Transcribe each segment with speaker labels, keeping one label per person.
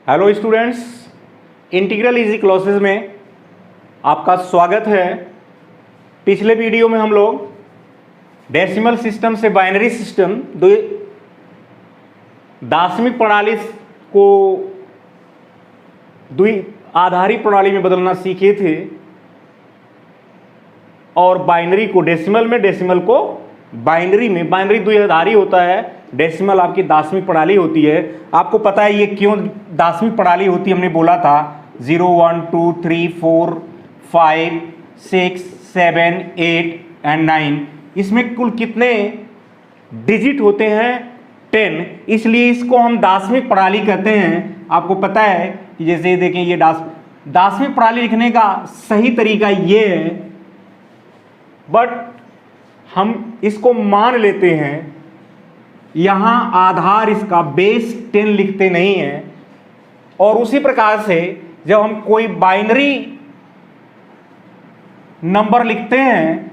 Speaker 1: Hello students, integral easy classes में आपका स्वागत है। पिछले वीडियो में हम लोग डेसिमल सिस्टम से बाइनरी सिस्टम दाशमिक प्रणाली को द्विआधारी प्रणाली में बदलना सीखे थे और बाइनरी को डेसिमल में, डेसिमल को बाइनरी में। बाइनरी द्विआधारी होता है, डेसिमल आपकी दाशमिक प्रणाली होती है। आपको पता है ये क्यों दाशमिक प्रणाली होती है, हमने बोला था 0 1 2 3 4 5 6 7 8 एंड 9। इसमें कुल कितने डिजिट होते हैं? 10। इसलिए इसको हम दाशमिक प्रणाली कहते हैं। आपको पता है कि जैसे देखें ये दाशमिक प्रणाली लिखने का सही तरीका ये है, बट हम इसको मान लेते हैं, यहां आधार इसका बेस 10 लिखते नहीं है। और उसी प्रकार से जब हम कोई बाइनरी नंबर लिखते हैं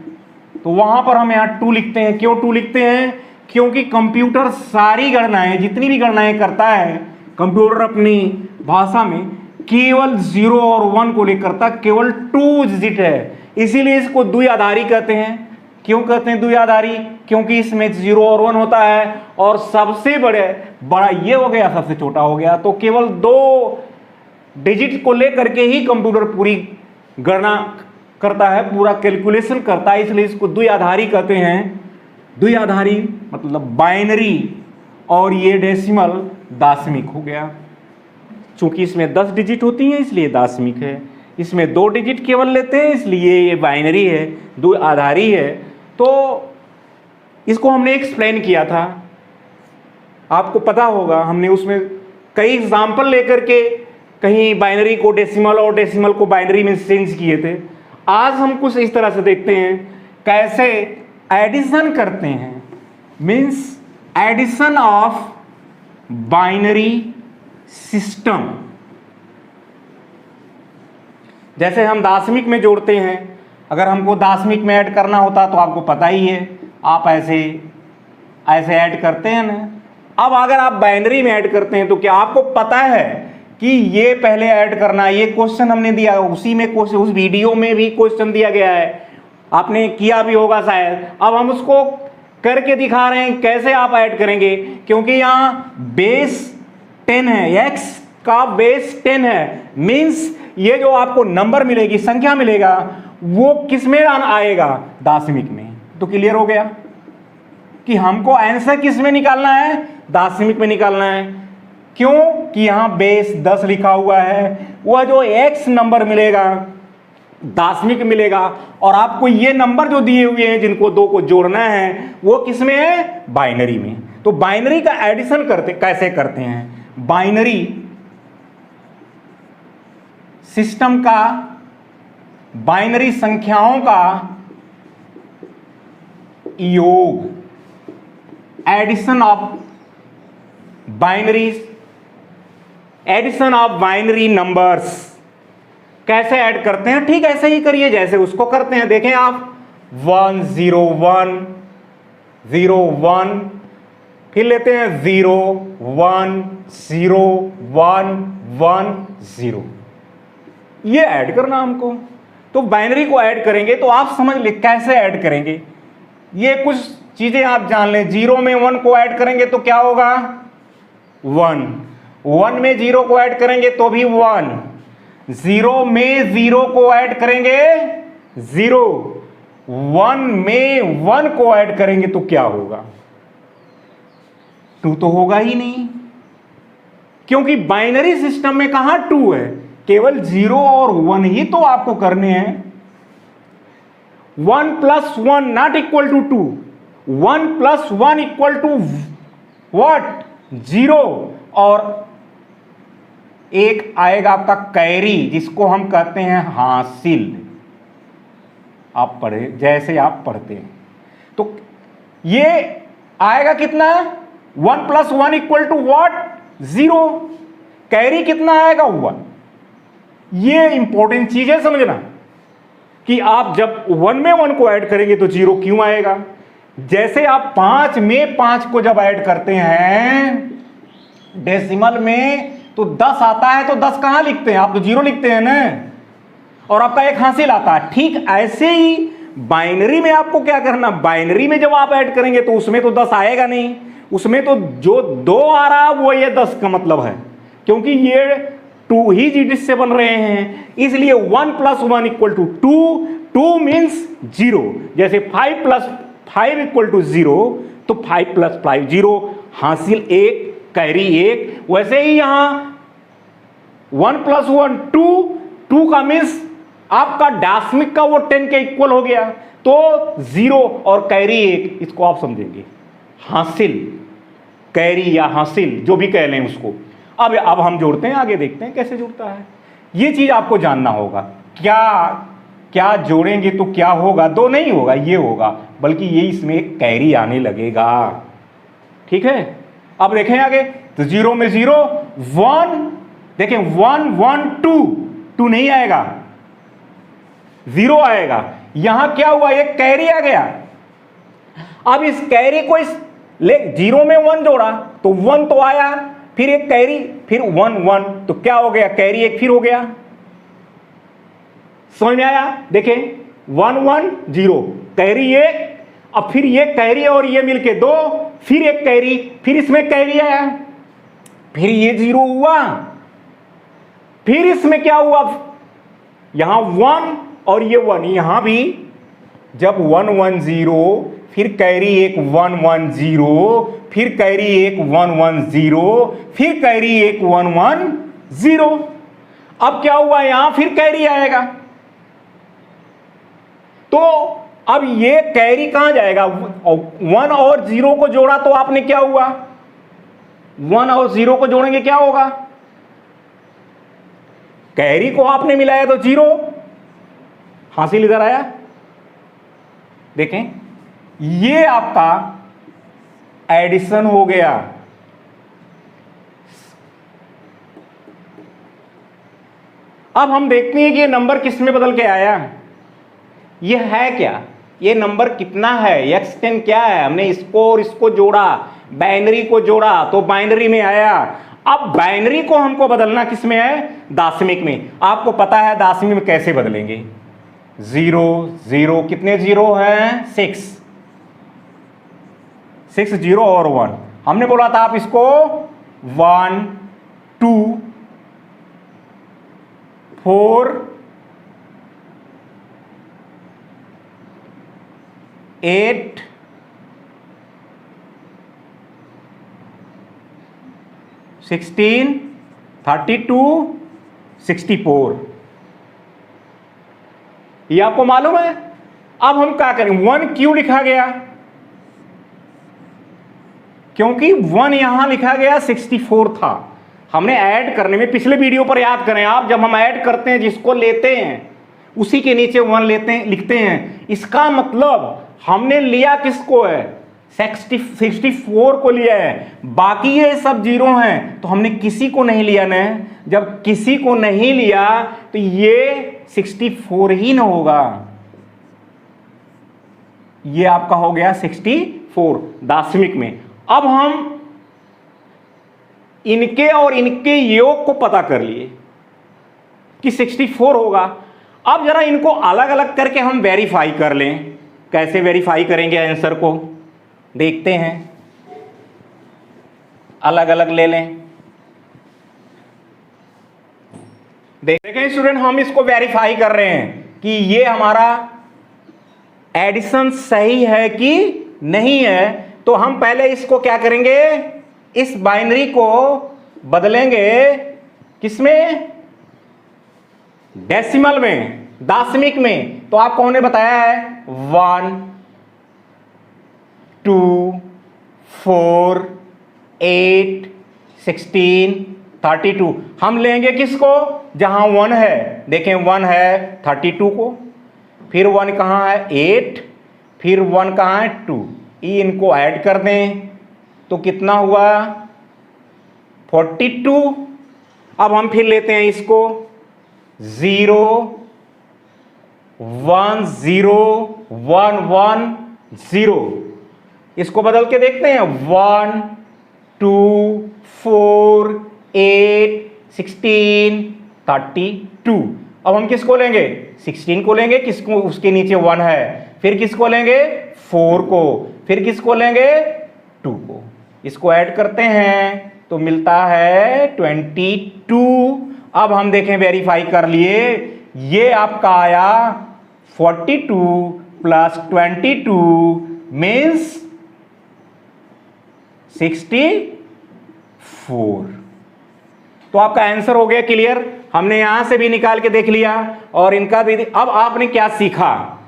Speaker 1: तो वहां पर हम यहां 2 लिखते हैं। क्यों 2 लिखते हैं? क्योंकि कंप्यूटर सारी गणनाएं, जितनी भी गणनाएं करता है कंप्यूटर अपनी भाषा में, केवल 0 और 1 को लेकर करता, केवल 2 डिजिट है। इसीलिए इसको द्विआधारी कहते हैं। क्यों कहते हैं द्विआधारी? क्योंकि इसमें 0 और 1 होता है और सबसे बड़ा ये हो गया, सबसे छोटा हो गया। तो केवल 2 डिजिट को लेकर के ही कंप्यूटर पूरी गणना करता है, पूरा कैलकुलेशन करता है। इसलिए इसको द्विआधारी कहते हैं। द्विआधारी मतलब बाइनरी, और ये डेसिमल दाशमिक हो गया। चूंकि इसमें 10 डिजिट होती हैं इसलिए दाशमिक है। इसमें 2 डिजिट केवल लेते हैं इसलिए ये बाइनरी है, द्विआधारी है। तो इसको हमने एक्सप्लेन किया था, आपको पता होगा। हमने उसमें कई एग्जाम्पल लेकर के कहीं बाइनरी को डेसिमल और डेसिमल को बाइनरी में चेंज किए थे। आज हम कुछ इस तरह से देखते हैं कैसे एडिशन करते हैं, means addition of binary system. जैसे हम दाशमिक में जोड़ते हैं, अगर हमको दाशमिक में ऐड करना होता तो आपको पता ही है, आप ऐसे ऐड करते हैं ना। अब अगर आप बाइनरी में ऐड करते हैं तो क्या आपको पता है कि ये पहले ऐड करना, ये क्वेश्चन हमने दिया, उसी में क्वेश्चन, उस वीडियो में भी क्वेश्चन दिया गया है, आपने किया भी होगा शायद। अब हम उसको करके दिखा रहे हैं कैसे आप ऐड करेंगे, क्योंकि यहाँ बेस 10 है, x का बेस 10 है। मीन्स ये जो आपको नंबर मिलेगी, संख्या मिलेगा, वो किस में आएगा? दाशमिक में। तो क्लियर हो गया कि हमको आंसर किस में निकालना है? दाशमिक में निकालना है। क्यों? कि यहां बेस 10 लिखा हुआ है। वह जो x नंबर मिलेगा दाशमिक मिलेगा, और आपको ये नंबर जो दिए हुए हैं जिनको 2 को जोड़ना है वो किस में है? बाइनरी में। तो बाइनरी का एडिशन कैसे करते हैं? बाइनरी सिस्टम का, बाइनरी संख्याओं का योग, एडिशन ऑफ बाइनरी नंबर्स कैसे ऐड करते हैं? ठीक ऐसे ही करिए जैसे उसको करते हैं। देखें आप, 1 0 1 0 1, फिर लेते हैं 0 1 0 1 1 0। ये ऐड करना हमको। तो बाइनरी को ऐड करेंगे तो आप समझ ले कैसे ऐड करेंगे। ये कुछ चीजें आप जान लें। 0 में 1 को ऐड करेंगे तो क्या होगा? 1। 1 में 0 को ऐड करेंगे तो भी 1। 0 में 0 को ऐड करेंगे 0। 1 में 1 को ऐड करेंगे तो क्या होगा? 2 तो होगा ही नहीं, क्योंकि बाइनरी सिस्टम में कहां 2 है? केवल 0 और 1 ही तो आपको करने हैं। 1 + 1 not equal to 2। 1 + 1 equal to what? 0। और एक आएगा आपका कैरी, जिसको हम कहते हैं हासिल। आप पढ़े जैसे आप पढ़ते हैं तो ये आएगा कितना? 1 + 1 इक्वल टू व्हाट? 0। कैरी कितना आएगा? 1। ये इंपॉर्टेंट चीज है समझना कि आप जब 1 में 1 को ऐड करेंगे तो 0 क्यों आएगा। जैसे आप 5 में 5 को जब ऐड करते हैं डेसिमल में तो 10 आता है तो 10 कहां लिखते हैं, आप तो 0 लिखते हैं ना, और आपका एक हासिल आता है। ठीक ऐसे ही बाइनरी में आपको क्या करना, बाइनरी में जब आप ऐड करेंगे तो उसमें तो 10 आएगा नहीं, उसमें तो जो 2 आ रहा है वो ये 10 का मतलब है, क्योंकि ये 2 ही डिजिट से बन रहे हैं, इसलिए 1 + 1 = 2, 2 मीन्स 0। जैसे 5 + 5 = 0, तो 5 + 5 0, हासिल 1, कैरी 1। वैसे ही यहां 1 + 1 2, 2 का मीन्स आपका दाशमिक का वो 10 के इक्वल हो गया, तो 0 और कैरी 1, इसको आप समझेंगे हासिल, कैरी या हासिल जो भी कह लें उसको। अब हम जोड़ते हैं, आगे देखते हैं कैसे जुड़ता है। ये चीज आपको जानना होगा, क्या क्या जोड़ेंगे तो क्या होगा, 2 नहीं होगा, ये होगा, बल्कि ये इसमें एक कैरी आने लगेगा। ठीक है, अब देखें आगे, तो 0 में 0, 1, देखें 1 1 2, 2 नहीं आएगा, 0 आएगा। यहां क्या हुआ, एक कैरी आ गया। अब इस कैरी को इस 0 में 1 जोड़ा तो 1 तो आया, फिर एक कैरी, फिर 1 1, तो क्या हो गया, कैरी 1 फिर हो गया। समझ में आया, देखें 1 1 0, कैरी 1, अब फिर ये कैरी और ये मिलके 2, फिर एक कैरी, फिर इसमें कैरी आया, फिर ये 0 हुआ, फिर इसमें क्या हुआ, यहां 1 और ये 1, यहां भी जब 1 1 0, फिर कैरी 1 1 1 0, फिर कैरी 1 1 1 0, फिर कैरी 1 1 1 0। अब क्या हुआ, यहां फिर कैरी आएगा, तो अब ये कैरी कहां जाएगा, 1 और 0 को जोड़ा तो आपने क्या हुआ, 1 और 0 को जोड़ेंगे क्या होगा, कैरी को आपने मिलाया तो 0, हासिल इधर आया। देखें ये आपका एडिशन हो गया। अब हम देखते हैं कि ये नंबर किस में बदल के आया, ये है क्या, ये नंबर कितना है, x10 क्या है, हमने इसको और इसको जोड़ा, बाइनरी को जोड़ा तो बाइनरी में आया। अब बाइनरी को हमको बदलना किस में है, दाशमिक में। आपको पता है दाशमिक में कैसे बदलेंगे, 0 0, कितने 0 हैं, 6 0 और 1। हमने बोला था आप इसको 1 2 4 8 16 32 64, ये आपको मालूम है। अब हम क्या करें, 1 क्यों लिखा गया, क्योंकि 1 यहां लिखा गया 64 था, हमने ऐड करने में, पिछले वीडियो पर याद करें आप, जब हम ऐड करते हैं जिसको लेते हैं उसी के नीचे 1 लेते हैं, लिखते हैं, इसका मतलब हमने लिया किसको है, 64 को लिया है, बाकी ये सब 0 हैं, तो हमने किसी को नहीं लिया ना। जब किसी को नहीं लिया तो ये 64 ही ना होगा, ये आपका हो गया 64 दाशमिक में। अब हम इनके और इनके योग को पता कर लिए कि 64 होगा। अब जरा इनको अलग अलग करके हम वेरीफाई कर लें, कैसे वेरीफाई करेंगे आंसर को देखते हैं, अलग अलग ले लें। देखें स्टूडेंट, हम इसको वेरीफाई कर रहे हैं कि ये हमारा एडिशन सही है कि नहीं है। तो हम पहले इसको क्या करेंगे, इस बाइनरी को बदलेंगे किसमें, डेसिमल में, दाशमिक में। तो आपको हमने बताया है 1 2 4 8 16 32, हम लेंगे किसको, जहां 1 है, देखें 1 है 32 को, फिर 1 कहां है 8, फिर 1 कहां है 2, ये इनको ऐड कर दें तो कितना हुआ 42। अब हम फिर लेते हैं इसको 0 1 0 1 1 0, इसको बदल के देखते हैं 1 2 4 8, 16, 32। अब हम किसको लेंगे? 16 को लेंगे, किसको? उसके नीचे 1 है। फिर किसको लेंगे? 4 को। फिर किसको लेंगे? 2 को। इसको ऐड करते हैं तो मिलता है 22। अब हम देखें, वेरीफाई कर लिए, ये आपका आया 42 प्लस 22 मीन्स 64। तो आपका आंसर हो गया क्लियर। हमने यहां से भी निकाल के देख लिया और इनका भी। अब आपने क्या सीखा?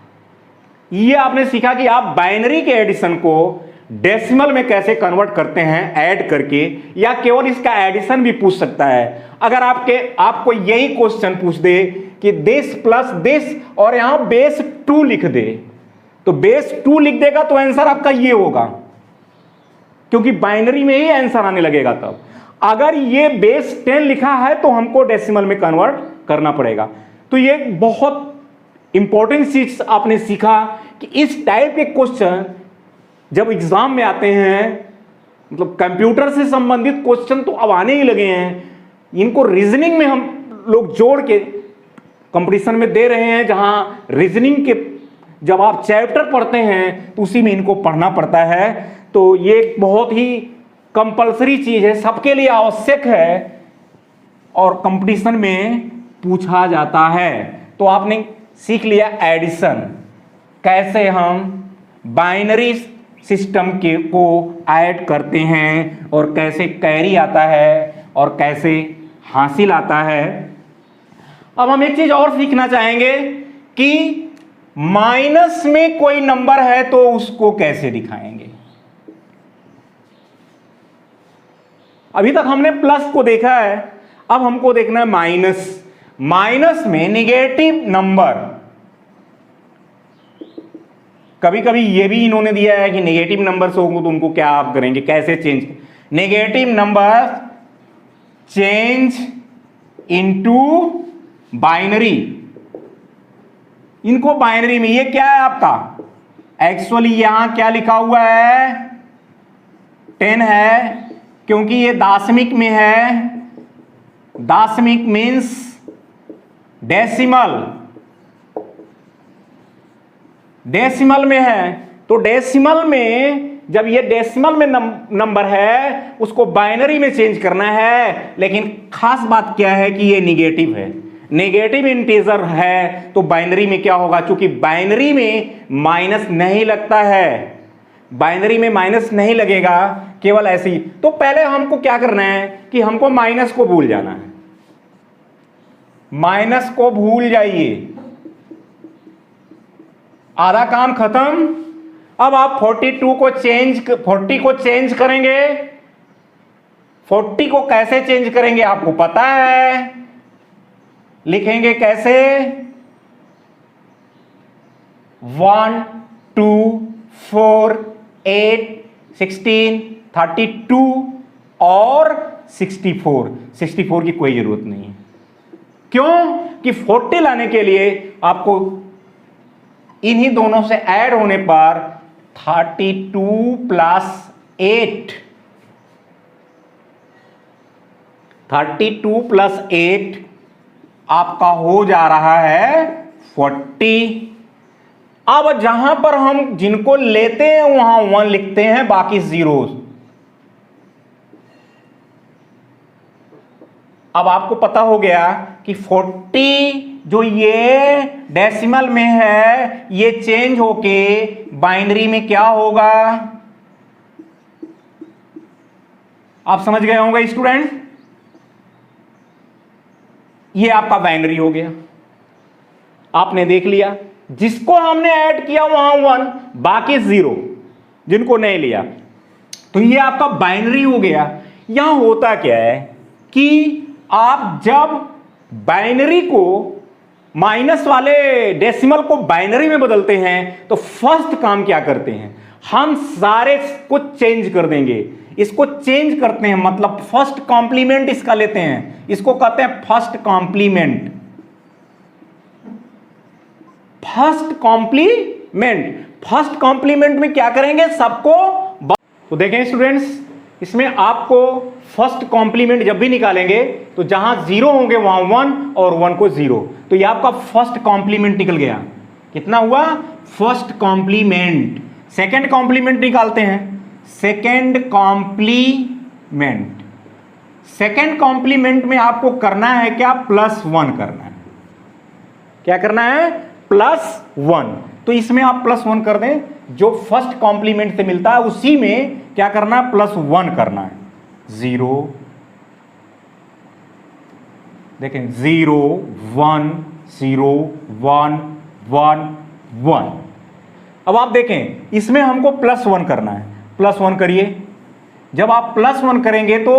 Speaker 1: ये आपने सीखा कि आप बाइनरी के एडिशन को डेसिमल में कैसे कन्वर्ट करते हैं ऐड करके, या केवल इसका एडिशन भी पूछ सकता है। अगर आपको यही क्वेश्चन पूछ दे कि दिस प्लस दिस और यहां बेस 2 लिख दे, तो बेस 2 लिख देगा तो आंसर आपका ये होगा, क्योंकि बाइनरी में ही आंसर आने लगेगा। तब अगर ये बेस 10 लिखा है तो हमको डेसिमल में कन्वर्ट करना पड़ेगा। तो ये बहुत इंपॉर्टेंट चीज आपने सीखा कि इस टाइप के क्वेश्चन जब एग्जाम में आते हैं, मतलब कंप्यूटर से संबंधित क्वेश्चन तो अब आने ही लगे हैं, इनको रीजनिंग में हम लोग जोड़ के कंपटीशन में दे रहे हैं, जहां रीजनिंग के जब आप चैप्टर पढ़ते हैं तो उसी में इनको पढ़ना पड़ता है। तो ये बहुत ही कंपलसरी चीज है, सबके लिए आवश्यक है और कंपटीशन में पूछा जाता है। तो आपने सीख लिया एडिशन, कैसे हम बाइनरी सिस्टम के को ऐड करते हैं और कैसे कैरी आता है और कैसे हासिल आता है। अब हम एक चीज और सीखना चाहेंगे कि माइनस में कोई नंबर है तो उसको कैसे दिखाएंगे। अभी तक हमने प्लस को देखा है, अब हमको देखना है माइनस। माइनस में निगेटिव नंबर, कभी कभी ये भी इन्होंने दिया है कि नेगेटिव नंबर्स होंगे तो उनको क्या आप करेंगे, कैसे change. Negative number change into binary, इनको बाइनरी में, ये क्या है आपका, एक्चुअली यहां क्या लिखा हुआ है, 10 है, क्योंकि ये दशमिक में है। दशमिक मीन्स डेसिमल, डेसिमल में है। तो डेसिमल में जब ये डेसिमल में नंबर है उसको बाइनरी में चेंज करना है, लेकिन खास बात क्या है कि ये निगेटिव है, नेगेटिव इंटीजर है। तो बाइनरी में क्या होगा, क्योंकि बाइनरी में माइनस नहीं लगता है, बाइनरी में माइनस नहीं लगेगा, केवल ऐसे ही। तो पहले हमको क्या करना है कि हमको माइनस को भूल जाना है, माइनस को भूल जाइए, आधा काम खत्म। अब आप 40 को चेंज करेंगे। 40 को कैसे चेंज करेंगे आपको पता है, लिखेंगे कैसे, 1, 2, 4, 8, 16, 32 और 64। 64 की कोई जरूरत नहीं है, क्यों कि 40 लाने के लिए आपको इन्हीं दोनों से ऐड होने पर 32 प्लस 8, 32 प्लस 8 आपका हो जा रहा है 40। अब जहां पर हम जिनको लेते हैं वहां 1 लिखते हैं, बाकी जीरोस। अब आपको पता हो गया कि 40 जो ये डेसिमल में है ये चेंज होके बाइनरी में क्या होगा, आप समझ गए होंगे स्टूडेंट। ये आपका बाइनरी हो गया, आपने देख लिया, जिसको हमने ऐड किया वहां 1, बाकी 0, जिनको नहीं लिया। तो ये आपका बाइनरी हो गया। यहां होता क्या है कि आप जब बाइनरी को, माइनस वाले डेसिमल को बाइनरी में बदलते हैं तो फर्स्ट काम क्या करते हैं, हम सारे को चेंज कर देंगे। इसको चेंज करते हैं, मतलब फर्स्ट कॉम्प्लीमेंट इसका लेते हैं, इसको कहते हैं फर्स्ट कॉम्प्लीमेंट। फर्स्ट कॉम्प्लीमेंट में क्या करेंगे, सबको। तो देखें स्टूडेंट्स, इसमें आपको फर्स्ट कॉम्प्लीमेंट जब भी निकालेंगे तो जहां 0 होंगे वहां 1 और 1 को 0, तो ये आपका फर्स्ट कॉम्प्लीमेंट निकल गया। कितना हुआ? First complement. सेकंड कॉम्प्लीमेंट निकालते हैं। सेकंड कॉम्प्लीमेंट, सेकंड कॉम्प्लीमेंट में आपको करना है क्या? +1 करना है। क्या करना है? +1। तो इसमें आप +1 कर दें, जो फर्स्ट कॉम्प्लीमेंट से मिलता है उसी में क्या करना है? +1 करना है। 0, देखें 0 1 0 1 1 1। अब आप देखें इसमें हमको +1 करना है। +1 करिए। जब आप +1 करेंगे तो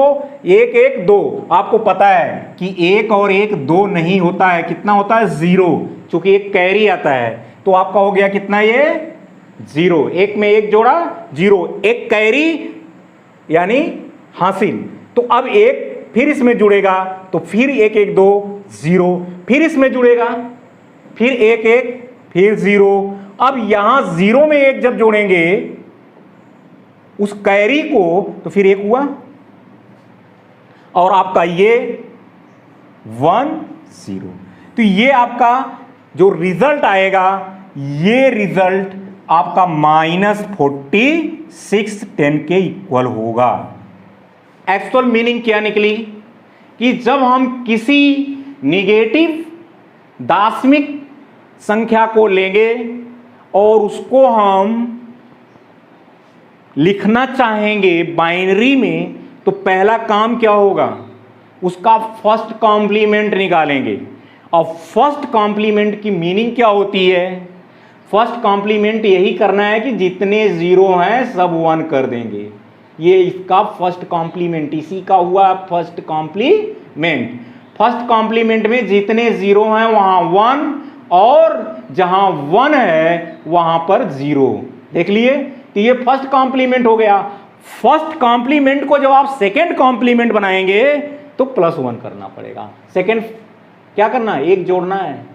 Speaker 1: 1 1 2, आपको पता है कि 1 और 1 2 नहीं होता है। कितना होता है? 0, क्योंकि एक कैरी आता है। तो आपका हो गया कितना? ये 0। 1 में 1 जोड़ा 0, एक कैरी यानी हासिल। तो अब 1 फिर इसमें जुड़ेगा तो फिर 1 1 2 0, फिर इसमें जुड़ेगा, फिर 1 1, फिर 0। अब यहां 0 में 1 जब जोड़ेंगे उस कैरी को तो फिर 1 हुआ, और आपका ये 1 0। तो ये आपका जो रिजल्ट आएगा, ये रिजल्ट आपका -46 10 के इक्वल होगा। एक्चुअल मीनिंग क्या निकली कि जब हम किसी निगेटिव दाशमिक संख्या को लेंगे और उसको हम लिखना चाहेंगे बाइनरी में, तो पहला काम क्या होगा? उसका फर्स्ट कॉम्प्लीमेंट निकालेंगे। और फर्स्ट कॉम्प्लीमेंट की मीनिंग क्या होती है? फर्स्ट कॉम्प्लीमेंट यही करना है कि जितने 0 हैं सब 1 कर देंगे। ये इसका फर्स्ट कॉम्प्लीमेंट, इसी का हुआ फर्स्ट कॉम्प्लीमेंट। फर्स्ट कॉम्प्लीमेंट में जितने 0 हैं वहां 1, और जहां 1 है वहां पर 0। देख लिए? तो ये फर्स्ट कॉम्प्लीमेंट हो गया। फर्स्ट कॉम्प्लीमेंट को जब आप सेकंड कॉम्प्लीमेंट बनाएंगे तो +1 करना पड़ेगा। सेकंड क्या करना है? 1 जोड़ना है।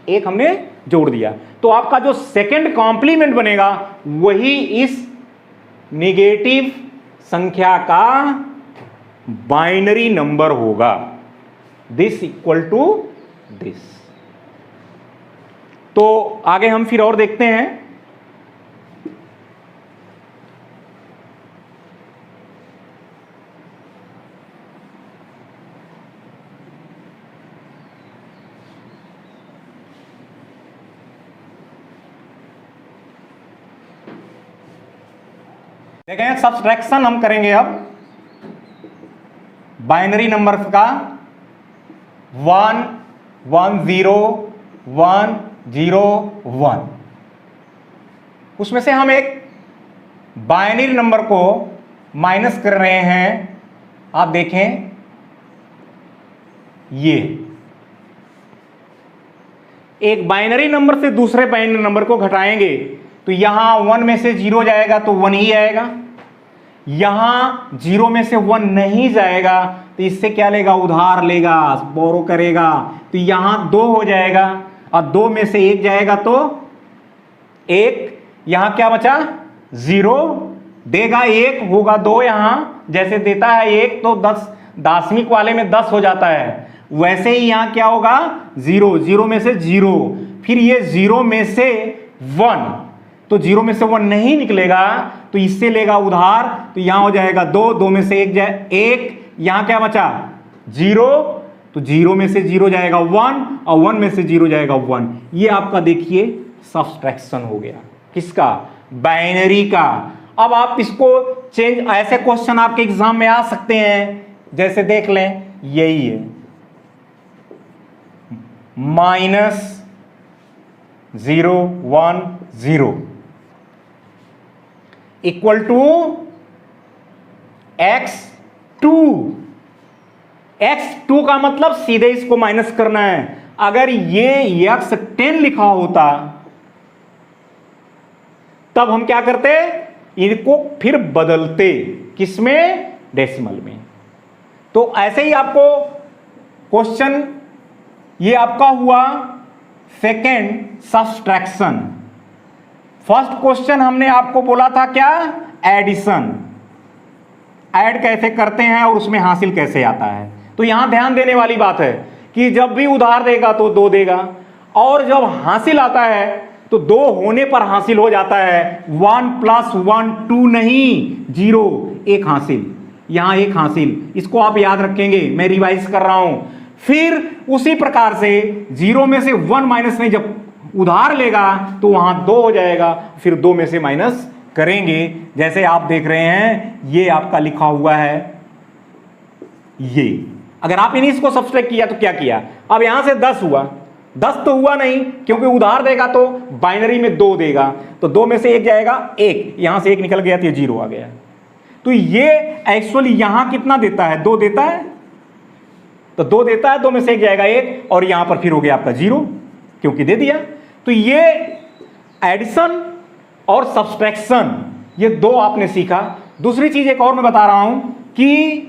Speaker 1: 1 हमने जोड़ दिया, तो आपका जो सेकंड कॉम्प्लीमेंट बनेगा वही इस निगेटिव संख्या का बाइनरी नंबर होगा। This equal to this. तो आगे हम फिर और देखते हैं। देखें सब्सट्रैक्शन हम करेंगे अब बाइनरी नंबर का। 1 1 0 1 0 1, उसमें से हम एक बाइनरी नंबर को माइनस कर रहे हैं। आप देखें ये एक बाइनरी नंबर से दूसरे बाइनरी नंबर को घटाएंगे तो यहां 1 में से 0 जाएगा तो 1 ही आएगा। यहां 0 में से 1 नहीं जाएगा तो इससे क्या लेगा? उधार लेगा, बोरो करेगा। तो यहां 2 हो जाएगा, और 2 में से 1 जाएगा तो 1। यहां क्या बचा? 0 देगा, 1 होगा 2। यहां जैसे देता है 1 तो 10 दाशमिक वाले में 10 हो जाता है, वैसे ही यहां क्या होगा? 0। 0 में से 0, फिर ये 0 में से 1, तो 0 में से 1 नहीं निकलेगा तो इससे लेगा उधार। तो यहां हो जाएगा 2, 2 में से 1 जाए 1, यहां क्या बचा? 0, तो 0 में से 0 जाएगा 1, और 1 में से 0 जाएगा 1। ये आपका देखिए सब्सट्रैक्शन हो गया। किसका? बाइनरी का। अब आप इसको चेंज, ऐसे क्वेश्चन आपके एग्जाम में आ सकते हैं, जैसे देख लें यही है -0 1 0 इक्वल टू x2। x2 का मतलब सीधे इसको माइनस करना है। अगर ये x10 लिखा होता तब हम क्या करते? इनको फिर बदलते, किसमें? डेसिमल में। तो ऐसे ही आपको क्वेश्चन, ये आपका हुआ सेकेंड सब्सट्रैक्शन। फर्स्ट क्वेश्चन हमने आपको बोला था क्या? एडिशन, ऐड कैसे करते हैं और उसमें हासिल कैसे आता है। तो यहां ध्यान देने वाली बात है कि जब भी उधार देगा तो 2 देगा, और जब हासिल आता है तो 2 होने पर हासिल हो जाता है। 1 + 1 2 नहीं, 0, 1 हासिल, यहां 1 हासिल, इसको आप याद रखेंगे, मैं रिवाइज कर रहा हूं। फिर उसी प्रकार से 0 में से 1 माइनस नहीं, जब उधार लेगा तो वहां 2 हो जाएगा, फिर 2 में से माइनस करेंगे। जैसे आप देख रहे हैं ये आपका लिखा हुआ है, ये अगर आप इन्हीं को सब्सट्रैक्ट किया तो क्या किया, अब यहां से 10 हुआ, 10 तो हुआ नहीं क्योंकि उधार देगा तो बाइनरी में 2 देगा, तो 2 में से 1 जाएगा 1, यहां से 1 निकल गया तो ये 0 आ गया। तो ये एक्चुअली यहां कितना देता है, 2 देता है, तो 2 देता है, 2 में से 1 जाएगा 1, और यहां पर फिर हो गया आपका 0 क्योंकि दे दिया। तो ये एडिशन और सब्सट्रैक्शन, ये 2 आपने सीखा। दूसरी चीज एक और मैं बता रहा हूं कि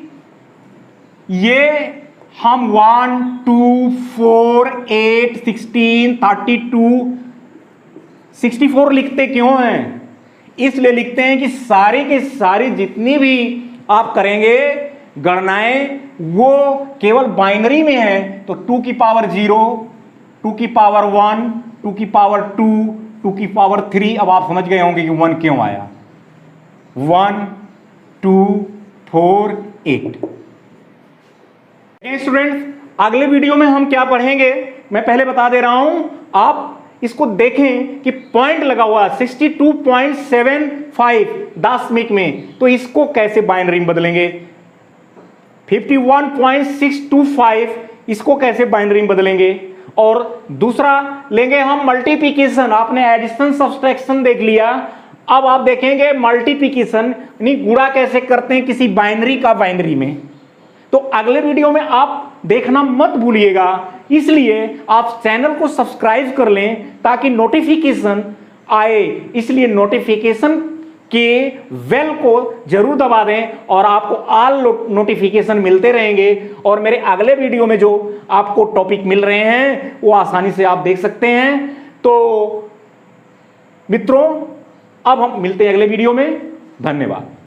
Speaker 1: ये हम 1 2 4 8 16 32 64 लिखते क्यों हैं, इसलिए लिखते हैं कि सारी की सारी जितनी भी आप करेंगे गणनाएं वो केवल बाइनरी में है। तो 2 की पावर 0, 2 की पावर 1, 2 की पावर 2, 2 की पावर 3। अब आप समझ गए होंगे कि 1 क्यों आया, 1 2 4 8। स्टूडेंट्स, अगले वीडियो में हम क्या पढ़ेंगे मैं पहले बता दे रहा हूं, आप इसको देखें कि पॉइंट लगा हुआ 62.75 दशमिक में, तो इसको कैसे बाइनरी में बदलेंगे। 51.625 इसको कैसे बाइनरी में बदलेंगे। और दूसरा लेंगे हम मल्टीप्लिकेशन, आपने एडिशन सब्सट्रैक्शन देख लिया, अब आप देखेंगे मल्टीप्लिकेशन यानी गुणा कैसे करते हैं किसी बाइनरी का बाइनरी में। तो अगले वीडियो में आप देखना मत भूलिएगा, इसलिए आप चैनल को सब्सक्राइब कर लें ताकि नोटिफिकेशन आए, इसलिए नोटिफिकेशन के बेल को जरूर दबा दें और आपको ऑल नोटिफिकेशन मिलते रहेंगे। और मेरे अगले वीडियो में जो आपको टॉपिक मिल रहे हैं वो आसानी से आप देख सकते हैं। तो मित्रों, अब हम मिलते हैं अगले वीडियो में, धन्यवाद।